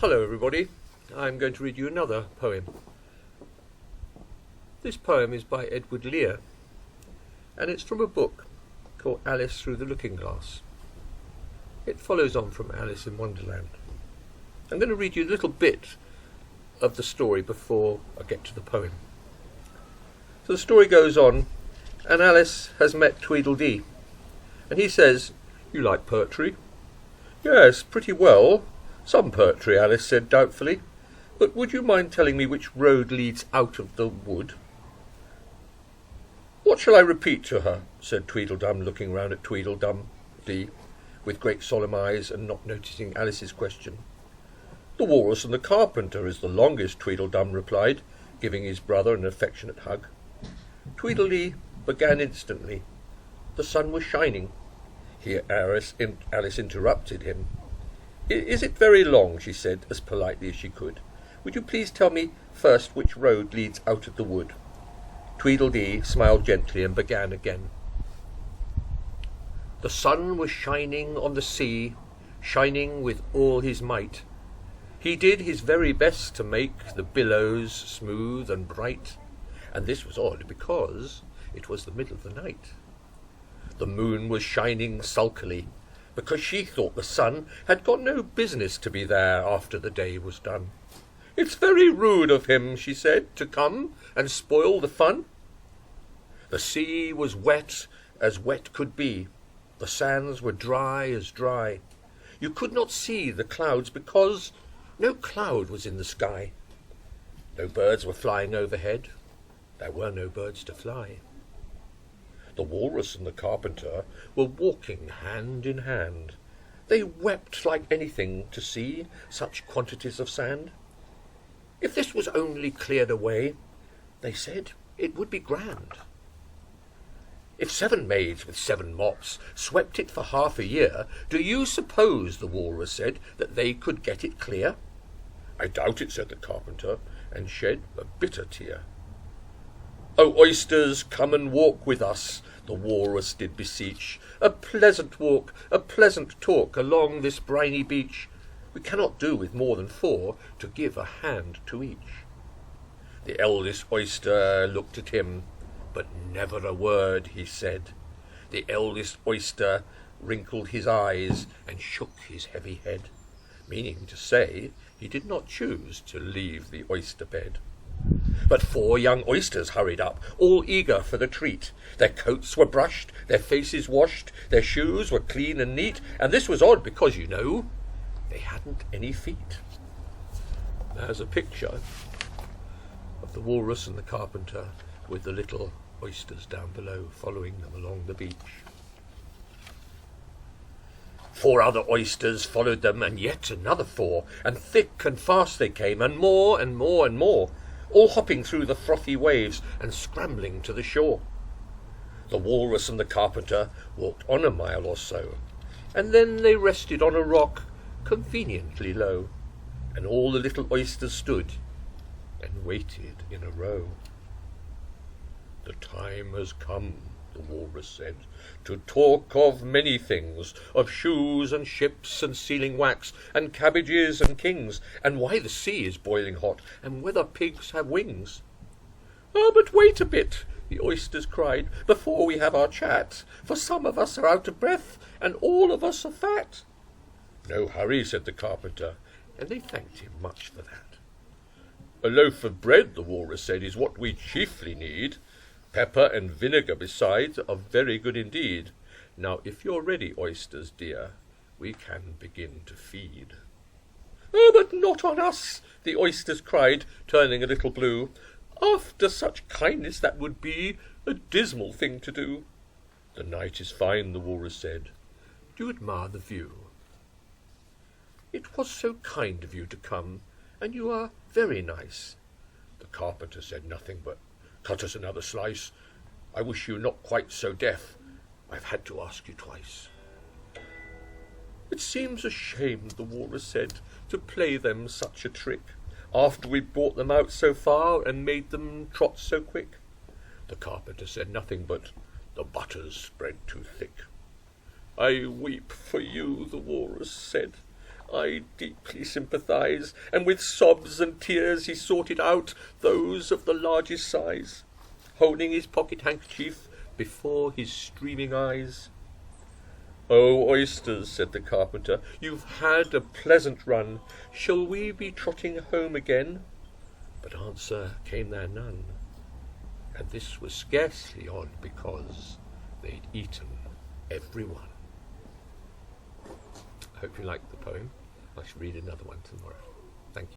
Hello everybody, I'm going to read you another poem. This poem is by Edward Lear, and it's from a book called Alice Through the Looking Glass. It follows on from Alice in Wonderland. I'm going to read you a little bit of the story before I get to the poem. So the story goes on, and Alice has met Tweedledee, and he says, "You like poetry?" "Yes, pretty well. Some poetry," Alice said doubtfully. "But would you mind telling me which road leads out of the wood?" "What shall I repeat to her?" said Tweedledum, looking round at Tweedledee with great solemn eyes and not noticing Alice's question. "The Walrus and the Carpenter is the longest," Tweedledum replied, giving his brother an affectionate hug. Tweedledee began instantly. The sun was shining. Here Alice interrupted him. "Is it very long?" she said, as politely as she could. "Would you please tell me first which road leads out of the wood?" Tweedledee smiled gently and began again. "The sun was shining on the sea, shining with all his might. He did his very best to make the billows smooth and bright, and this was odd because it was the middle of the night. The moon was shining sulkily, because she thought the sun had got no business to be there after the day was done. 'It's very rude of him,' she said, 'to come and spoil the fun.' The sea was wet as wet could be. The sands were dry as dry. You could not see the clouds because no cloud was in the sky. No birds were flying overhead. There were no birds to fly. The Walrus and the Carpenter were walking hand in hand. They wept like anything to see such quantities of sand. If this was only cleared away, they said, it would be grand. If 7 maids with 7 mops swept it for half a year, do you suppose, the Walrus said, that they could get it clear? I doubt it, said the Carpenter, and shed a bitter tear. Oh, oysters, come and walk with us, the Walrus did beseech. A pleasant walk, a pleasant talk along this briny beach. We cannot do with more than 4 to give a hand to each. The eldest oyster looked at him, but never a word he said. The eldest oyster wrinkled his eyes and shook his heavy head, meaning to say he did not choose to leave the oyster bed. But 4 young oysters hurried up, all eager for the treat. Their coats were brushed, their faces washed, their shoes were clean and neat, and this was odd because, you know, they hadn't any feet. There's a picture of the Walrus and the Carpenter with the little oysters down below following them along the beach. 4 other oysters followed them, and yet another 4, and thick and fast they came, and more and more and more, all hopping through the frothy waves and scrambling to the shore. The Walrus and the Carpenter walked on a mile or so, and then they rested on a rock conveniently low, and all the little oysters stood and waited in a row. The time has come, the Walrus said, to talk of many things, of shoes and ships and sealing wax and cabbages and kings, and why the sea is boiling hot, and whether pigs have wings. "Oh, but wait a bit," the oysters cried, "before we have our chat, for some of us are out of breath, and all of us are fat." "No hurry," said the Carpenter, and they thanked him much for that. "A loaf of bread," the Walrus said, "is what we chiefly need. Pepper and vinegar besides are very good indeed. Now, if you're ready, oysters dear, we can begin to feed." "Oh, but not on us," the oysters cried, turning a little blue. "After such kindness that would be a dismal thing to do." "The night is fine," the Walrus said. "Do you admire the view?" "It was so kind of you to come, and you are very nice." The Carpenter said nothing but, "Cut us another slice. I wish you not quite so deaf. I've had to ask you twice." "It seems a shame," the Walrus said, "to play them such a trick, after we brought them out so far and made them trot so quick." The Carpenter said nothing but, "The butter's spread too thick." "I weep for you," the Walrus said. I deeply sympathise, and with sobs and tears he sorted out those of the largest size, holding his pocket-handkerchief before his streaming eyes. "Oh, oysters," said the carpenter, "you've had a pleasant run. Shall we be trotting home again?" But answer came there none, and this was scarcely odd, because they'd eaten every one. I hope you liked the poem. I shall read another one tomorrow. Thank you.